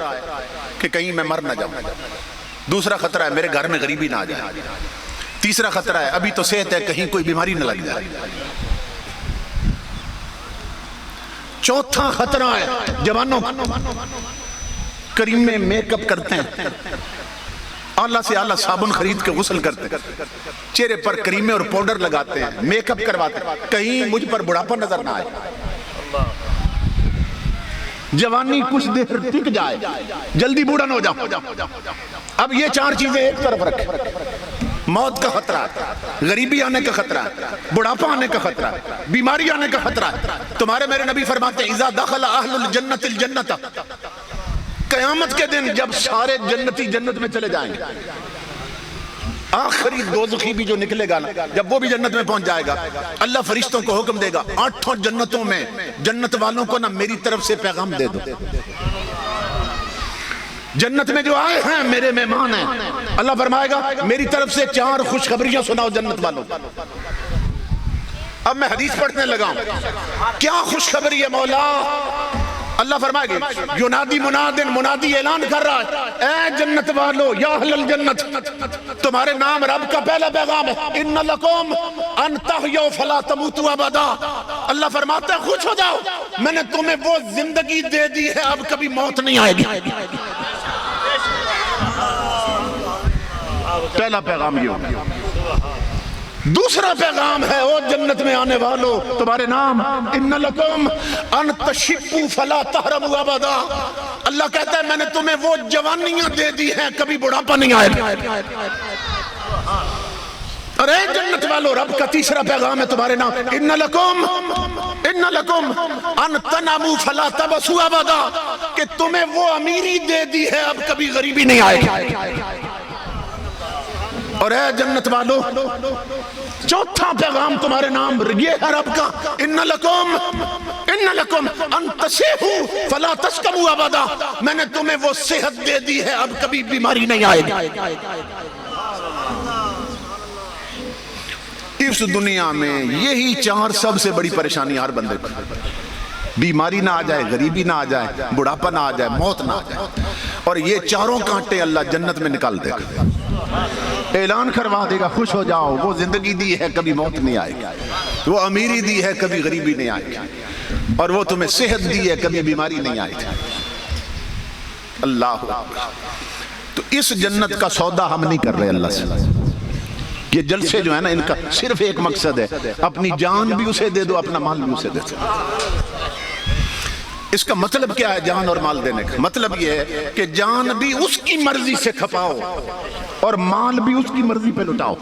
کہ کہیں میں مر نہ جاؤں، دوسرا خطرہ ہے میرے گھر میں غریبی نہ آ جائے، تیسرا خطرہ ہے ابھی تو صحت ہے کہیں کوئی بیماری نہ لگ جائے، چوتھا خطرہ ہے جوانوں کریم میں میک اپ کرتے ہیں، اعلیٰ سے اعلیٰ صابن خرید کے غسل کرتے ہیں، چہرے پر کریمیں اور پاؤڈر لگاتے ہیں، میک اپ کرواتے ہیں، کہیں مجھ پر بڑھاپا نظر نہ آئے، جوانی کچھ دیر ٹک جائے، جلدی بوڑھا نہ ہو جاؤ۔ اب یہ چار چیزیں ایک طرف رکھیں، موت کا خطرہ ہے، غریبی آنے کا خطرہ ہے، بڑھاپا آنے کا خطرہ ہے، بیماری آنے کا خطرہ ہے۔ تمہارے میرے نبی فرماتے ہیں اذا دخل اہل الجنت الجنت، قیامت کے دن جب سارے جنتی جنت میں چلے جائیں گے، آخری دوزخی بھی جو نکلے گا نا، جب وہ بھی جنت میں پہنچ جائے گا، اللہ فرشتوں کو حکم دے گا 8 جنتوں میں جنت والوں کو نا میری طرف سے پیغام دے دو، جنت میں جو آئے ہیں میرے مہمان ہیں، اللہ فرمائے گا میری طرف سے 4 خوشخبریاں سناؤ جنت والوں۔ اب میں حدیث پڑھنے لگا ہوں، کیا خوشخبری ہے مولا؟ اللہ فرمائے گا ینادی منادن، منادی اعلان کر رہا ہے اے جنت والو یا اہل الجنت، تمہارے نام رب کا پہلا پیغام ہے ان لکم ان تحیوا فلا تموتوا ابدا۔ اللہ فرماتا ہے خوش ہو جاؤ، میں نے تمہیں وہ زندگی دے دی ہے اب کبھی موت نہیں آئے گی۔ پہلا پیغام یہ ہوگا۔ دوسرا پیغام ہے او جنت میں آنے والو تمہارے نام ان لکم ان تشبوا فلا تحرموا ابدا۔ اللہ کہتا ہے میں نے تمہیں وہ جوانیاں دے دی ہیں کبھی بڑھاپا نہیں آئے گا۔ اور اے جنت والو رب کا تیسرا پیغام ہے تمہارے نام ان لکم ان تناموا فلا تبسوا ابدا، کہ تمہیں وہ امیری دے دی ہے اب کبھی غریبی نہیں آئے گی۔ اور اے جنت والو چوتھا پیغام تمہارے نام یہ ہے رب کا ان لکم ان تصحوا فلا تسقموا ابدا، میں نے تمہیں وہ صحت دے دی ہے اب کبھی بیماری نہیں آئے گی۔ اس دنیا میں یہی 4 سب سے بڑی پریشانی ہر بندے کو، بیماری نہ آ جائے، غریبی نہ آ جائے، بڑھاپا نہ آ جائے، موت نہ آ جائے، اور یہ 4 کانٹے اللہ جنت میں نکال دے گا، اعلان کروا دے گا خوش ہو جاؤ، وہ زندگی دی ہے کبھی موت نہیں آئے گی، وہ امیری دی ہے کبھی غریبی نہیں آئے گی، اور وہ تمہیں صحت دی ہے کبھی بیماری نہیں آئے گی۔ اللہ اکبر۔ تو اس جنت کا سودا ہم نہیں کر رہے اللہ سے۔ یہ جلسے جو ہے نا ان کا صرف ایک مقصد ہے، اپنی جان بھی اسے دے دو، اپنا مال بھی اسے دے دو۔ اس کا مطلب کیا ہے جان اور مال دینے کا؟ مطلب یہ ہے کہ جان بھی اس کی مرضی سے کھپاؤ اور مال بھی اس کی مرضی پہ لٹاؤ۔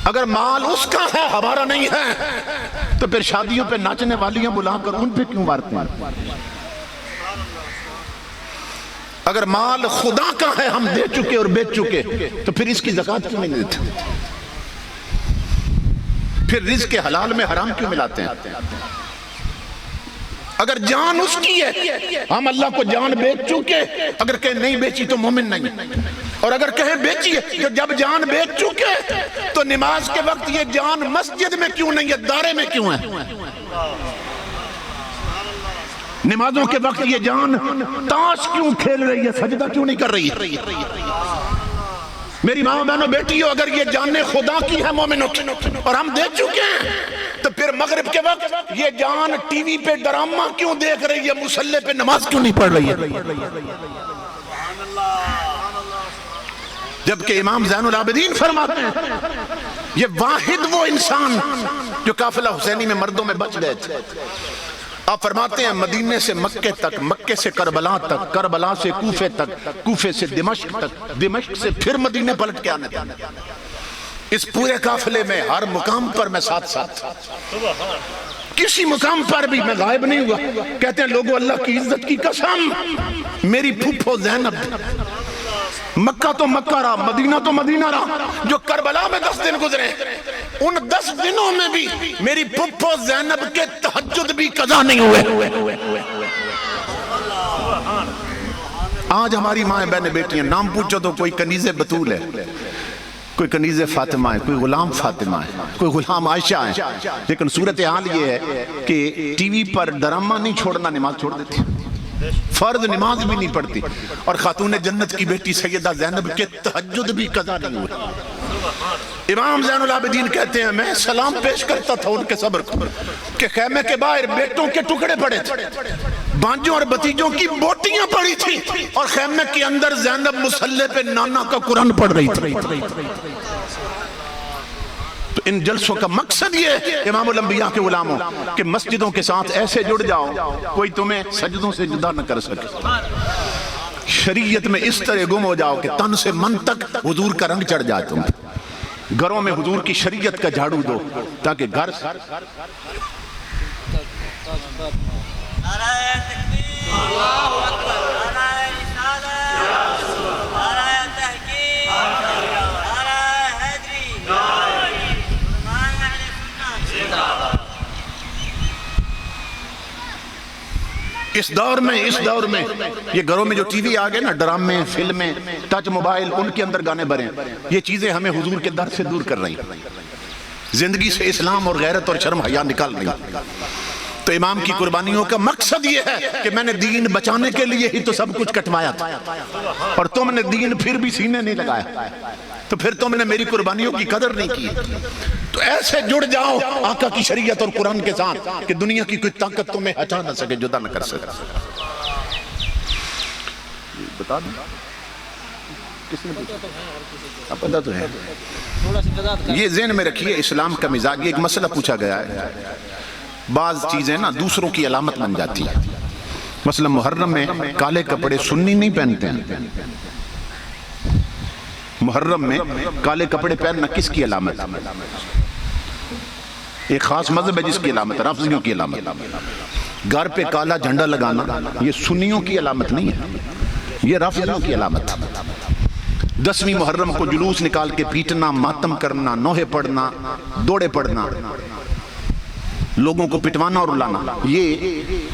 اگر مال اس کا ہے ہمارا نہیں ہے تو پھر شادیوں پہ ناچنے والیاں بلا کر ان پہ کیوں وارتے ہیں؟ اگر مال خدا کا ہے ہم دے چکے اور بیچ چکے تو پھر اس کی زکوٰۃ کیوں نہیں دیتے؟ پھر رزق حلال میں حرام کیوں ملاتے ہیں؟ اگر جان اس کی ہے ہم اللہ کو جان بیچ چکے، اگر کہیں نہیں بیچی تو مومن نہیں، اور اگر کہیں بیچی ہے تو جب جان بیچ چکے تو نماز کے وقت یہ جان مسجد میں کیوں نہیں ہے، دارے میں کیوں ہے؟ نمازوں کے وقت یہ جان تاش کیوں کھیل رہی ہے، سجدہ کیوں نہیں کر رہی ہے؟ میری ماں بہنوں بیٹیوں، اگر یہ جانیں خدا کی ہے مومنوں کی اور ہم دے چکے ہیں تو پھر مغرب کے وقت یہ جان ٹی وی پہ ڈرامہ کیوں دیکھ رہی ہے، مصلی پہ نماز کیوں نہیں پڑھ رہی ہے؟ جبکہ امام زین العابدین فرماتے ہیں یہ واحد وہ انسان جو قافلہ حسینی میں مردوں میں بچ گئے تھے۔ آپ فرماتے ہیں مدینے سے مکے تک، مکے سے کربلا تک، کربلا سے کوفے تک، کوفے سے دمشق تک، دمشق سے پھر مدینے پلٹ کے آنے تک، اس پورے قافلے میں ہر مقام پر میں ساتھ ساتھ تھا، کسی مقام پر بھی میں غائب نہیں ہوا۔ کہتے ہیں لوگوں اللہ کی عزت کی قسم، میری پھوپھو زینب مکہ تو مکہ رہا، مدینہ تو مدینہ رہا، جو کربلا میں 10 دن گزرے ان 10 دنوں میں بھی میری پھوپھو زینب کے تہجد بھی قضا نہیں ہوئے۔ آج ہماری ماں بہنیں بیٹیاں نام پوچھو تو کوئی کنیز بطول ہے، کوئی کنیز فاطمہ ہے، کوئی غلام فاطمہ ہے، کوئی غلام عائشہ ہے، لیکن صورتحال یہ ہے کہ ٹی وی پر ڈرامہ نہیں چھوڑنا، نماز چھوڑ دیتی، فرض نماز بھی نہیں پڑھتی، اور خاتون جنت کی بیٹی سیدہ زینب کے تہجد بھی قضا نہیں ہوئے۔ امام زین العابدین کہتے ہیں میں سلام پیش کرتا تھا ان کے صبر کو کہ خیمے کے باہر بیٹوں کے ٹکڑے پڑے تھے، بانجوں اور بتیجوں کی بوٹیاں پڑی تھی، اور خیمے کے اندر زینب مصلی پہ نانا کا قرآن پڑھ رہی تھی۔ تو ان جلسوں کا مقصد یہ ہے امام الانبیاء کے غلاموں کہ مسجدوں کے ساتھ ایسے جڑ جاؤ کوئی تمہیں سجدوں سے جدا نہ کر سکے، شریعت میں اس طرح گم ہو جاؤ کہ تن سے من تک حضور کا رنگ چڑھ جائے تم، گھروں میں حضور کی شریعت کا جھاڑو دو تاکہ گھر نعرہ تکبیر، اللہ اکبر، نعرہ رسالت، نعرہ تحقیق، نعرہ حیدری، علماء اہل سنت۔ اس دور میں یہ گھروں میں جو ٹی وی آگئے نا، ڈرامے، فلمیں، ٹچ موبائل، ان کے اندر گانے بھرے، یہ چیزیں ہمیں حضور کے در سے دور کر رہی ہیں، زندگی سے اسلام اور غیرت اور شرم حیا نکال رہی ہیں۔ تو امام کی قربانیوں کا مقصد یہ ہے کہ میں نے دین بچانے کے لیے ہی تو سب کچھ کٹوایا تھا، اور تم نے دین پھر بھی سینے نہیں لگایا، تو پھر تم نے میری قربانیوں کی قدر نہیں کی۔ تو ایسے جڑ جاؤ آقا کی شریعت اور قرآن کے ساتھ کہ دنیا کی کوئی طاقت تمہیں ہٹا نہ سکے، جدا نہ کر سکے۔ بتا دوں کس نے پوچھا؟ اب پتہ تو ہے، یہ ذہن میں رکھیے اسلام کا مزاج۔ ایک مسئلہ پوچھا گیا ہے، بعض چیزیں نا دوسروں کی علامت بن جاتی ہیں، مثلا محرم میں کالے کپڑے سنی نہیں پہنتے ہیں، محرم میں کالے کپڑے پہننا کس کی علامت؟ ایک خاص مذہب ہے جس کی علامت، رافضیوں کی علامت۔ گھر پہ کالا جھنڈا لگانا یہ سنیوں کی علامت نہیں ہے، یہ رافضیوں کی علامت۔ 10ویں محرم کو جلوس نکال کے پیٹنا، ماتم کرنا، نوحے پڑھنا، دوڑے پڑھنا، لوگوں کو پٹوانا اور رلانا، یہ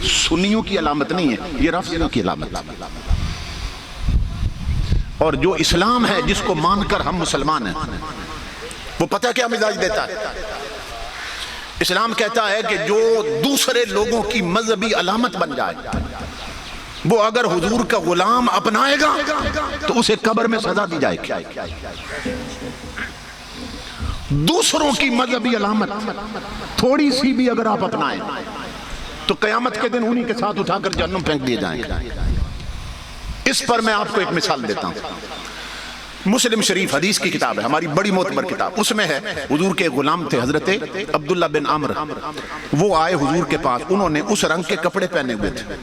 سنیوں کی علامت نہیں ہے، یہ رافضیوں کی علامت۔ اور جو اسلام ہے جس کو مان کر ہم مسلمان ہیں، وہ پتہ کیا مزاج دیتا ہے؟ اسلام کہتا ہے کہ جو دوسرے لوگوں کی مذہبی علامت بن جائے، وہ اگر حضور کا غلام اپنائے گا تو اسے قبر میں سزا دی جائے گی۔ دوسروں کی مذہبی علامت تھوڑی سی بھی اگر آپ اپنائیں تو قیامت کے دن انہی کے ساتھ اٹھا کر جہنم پھینک دیے جائیں گے۔ اس پر میں آپ کو ایک مثال دیتا ہوں۔ مسلم شریف حدیث کی کتاب ہے، ہماری بڑی معتبر کتاب، اس میں ہے حضور کے غلام تھے حضرت عبداللہ بن عمر، وہ آئے حضور کے پاس، انہوں نے اس رنگ کے کپڑے پہنے ہوئے تھے،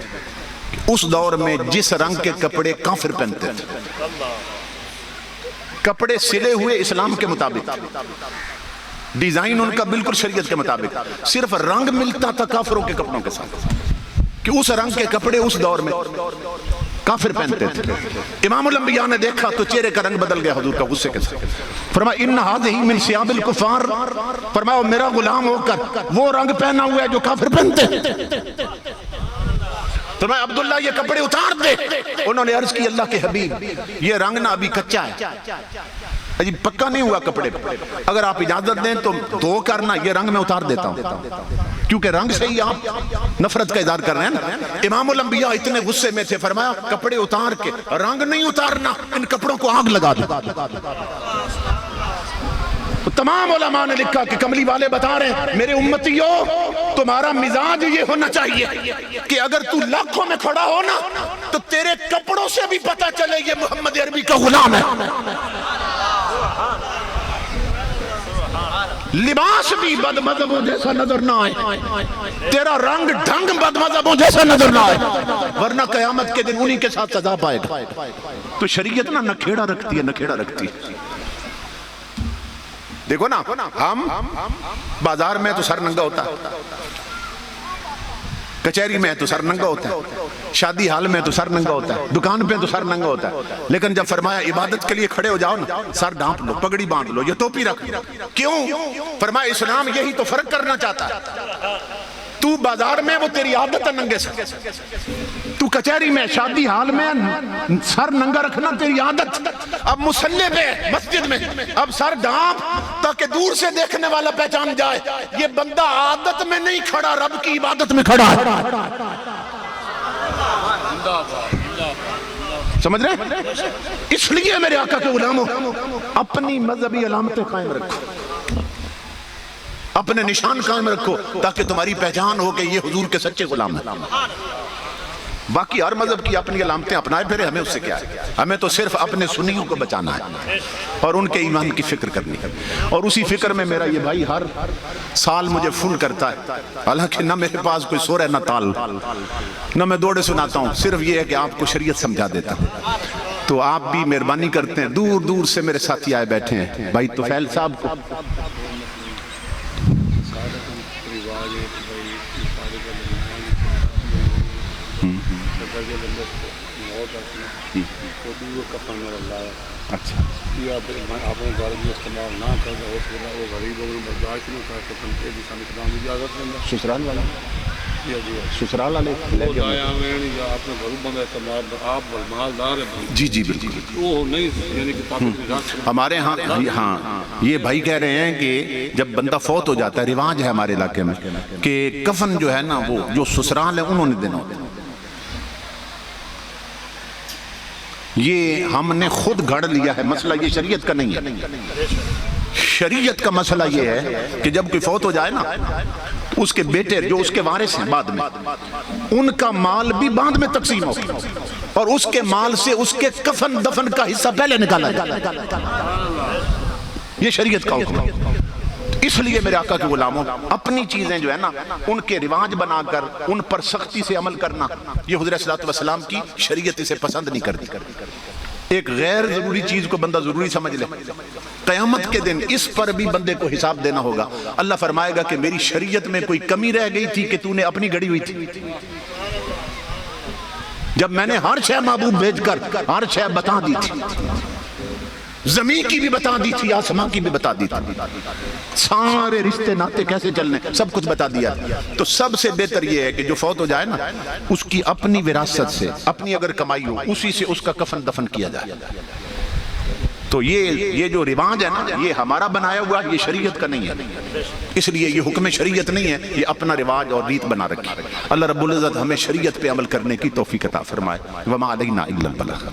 اس دور میں جس رنگ کے کپڑے کافر پہنتے تھے، کپڑے سلے ہوئے اسلام کے مطابق، ڈیزائن ان کا بالکل شریعت کے مطابق، صرف رنگ ملتا تھا کافروں کے کپڑوں کے ساتھ، کہ اس رنگ کے کپڑے اس دور میں کافر پہنتے تھے۔ امام الانبیاء نے دیکھا تو چہرے کا رنگ بدل گیا حضور کا غصے کے ساتھ، فرمایا ان هذه من ثياب الكفار، فرمایا میرا غلام ہو کر وہ رنگ پہنا ہوا ہے جو کافر پہنتے ہیں، فرمایا عبداللہ یہ کپڑے اتار دے۔ انہوں نے عرض کی اللہ کے حبیب یہ رنگ نہ ابھی کچا ہے، عجیب پکا نہیں ہوا کپڑے، اگر آپ اجازت دیں تو دھو کرنا یہ رنگ میں اتار دیتا ہوں، کیونکہ رنگ سے ہی آپ نفرت کا اظہار کر رہے ہیں نا۔ امام الانبیاء اتنے غصے میں تھے، فرمایا کپڑے اتار کے، رنگ نہیں اتارنا، ان کپڑوں کو آگ لگا دو۔ تمام علماء نے لکھا کہ کملی والے بتا رہے ہیں میرے امتیوں تمہارا مزاج یہ ہونا چاہیے کہ اگر تو لاکھوں میں کھڑا ہو نا تو تیرے کپڑوں سے بھی پتا چلے یہ محمد عربی کا غلام ہے، لباس بھی بد مذہبوں جیسا نظر نہ آئے، تیرا رنگ ڈھنگ بد مذہبوں جیسا نظر نہ آئے، ورنہ قیامت کے دن انہی کے ساتھ سزا پائے گا۔ تو شریعت نا نکھیڑا رکھتی ہے، نکھیڑا رکھتی ہے۔ دیکھو نا ہم بازار میں تو سر ننگا ہوتا ہے، کچہری میں تو سر ننگا ہوتا ہے، شادی حال میں تو سر ننگا ہوتا ہے، دکان پہ تو سر ننگا ہوتا ہے، لیکن جب فرمایا عبادت کے لیے کھڑے ہو جاؤ نا سر ڈھانپ لو، پگڑی باندھ لو، یہ ٹوپی رکھ لو۔ کیوں؟ فرمایا اسلام یہی تو فرق کرنا چاہتا ہے، تو بازار میں وہ تیری عادت ہے ننگے سر، تو کچہری میں شادی حال میں سر ننگا رکھنا تیری عادت، اب مصلی پہ مسجد میں اب سر ڈھانپ تاکہ دور سے دیکھنے والا پہچان جائے یہ بندہ عادت میں نہیں کھڑا، رب کی عبادت میں کھڑا ہے۔ سمجھ رہے ہیں؟ اس لیے میرے آقا کے غلاموں اپنی مذہبی علامتیں قائم رکھو، اپنے نشان قائم رکھو تاکہ تمہاری پہچان ہو کہ یہ حضور کے سچے غلام ہیں۔ باقی ہر مذہب کی اپنی علامتیں اپنائے پھرے، ہمیں اس سے کیا ہے؟ ہمیں تو صرف اپنے سنیوں کو بچانا ہے اور ان کے ایمان کی فکر کرنی ہے. اور اسی فکر میں میرا یہ بھائی ہر سال مجھے فون کرتا ہے، حالانکہ نہ میرے پاس کوئی سورہ نہ تال، نہ میں دوڑے سناتا ہوں، صرف یہ ہے کہ آپ کو شریعت سمجھا دیتا ہوں. تو آپ بھی مہربانی کرتے ہیں، دور دور سے میرے ساتھی آئے بیٹھے ہیں، بھائی توفیل صاحب کو اچھا اپنے گھر بھی استعمال نہ کرنا، وہ غریب لوگوں نے برداشت نہیں کر سکتے، اقدام اجازت نہیں سسرال والا جی سسرال والے اپنے گھروں بندہ استعمال، آپ مالدار ہے جی جی بالکل. وہ نہیں، یعنی کہ طاقت ہمارے ہاں ہاں یہ بھائی کہہ رہے ہیں کہ جب بندہ فوت ہو جاتا ہے، رواج ہے ہمارے علاقے میں کہ کفن جو ہے نا وہ جو سسرال ہے انہوں نے دینا ہوتا ہے. یہ ہم نے خود گھڑ لیا ہے، مسئلہ یہ شریعت کا نہیں ہے. شریعت کا مسئلہ یہ ہے کہ جب کوئی فوت ہو جائے نا، اس کے بیٹے جو اس کے وارث ہیں بعد میں، ان کا مال بھی بعد میں تقسیم ہو، اور اس کے مال سے اس کے کفن دفن کا حصہ پہلے نکالا جائے. یہ شریعت کا حکم ہے. اس لیے میرے آقا کے غلاموں، اپنی چیزیں جو ہے نا ان کے رواج بنا کر ان پر سختی سے عمل کرنا، یہ حضور صلی اللہ علیہ وسلم کی شریعت اسے پسند نہیں کرتی. ایک غیر ضروری چیز کو بندہ ضروری سمجھ لے، قیامت کے دن اس پر بھی بندے کو حساب دینا ہوگا. اللہ فرمائے گا کہ میری شریعت میں کوئی کمی رہ گئی تھی کہ تو نے اپنی گڑی ہوئی تھی، جب میں نے ہر شے محبوب بھیج کر ہر شے بتا دی تھی، زمین کی بھی بتا دی تھی، آسمان کی بھی بتا دی تھی، سارے رشتے ناتے کیسے چلنے سب کچھ بتا دیا. تو سب سے بہتر یہ ہے کہ جو فوت ہو جائے نا، اس کی اپنی وراثت سے، اپنی اگر کمائی ہو، اسی سے اس کا کفن دفن کیا جائے. تو یہ جو رواج ہے نا، یہ ہمارا بنایا ہوا، یہ شریعت کا نہیں ہے. اس لیے یہ حکم شریعت نہیں ہے، یہ اپنا رواج اور ریت بنا رکھی. اللہ رب العزت ہمیں شریعت پہ عمل کرنے کی توفیق عطا فرمائے. وما علینا الا البلاغ.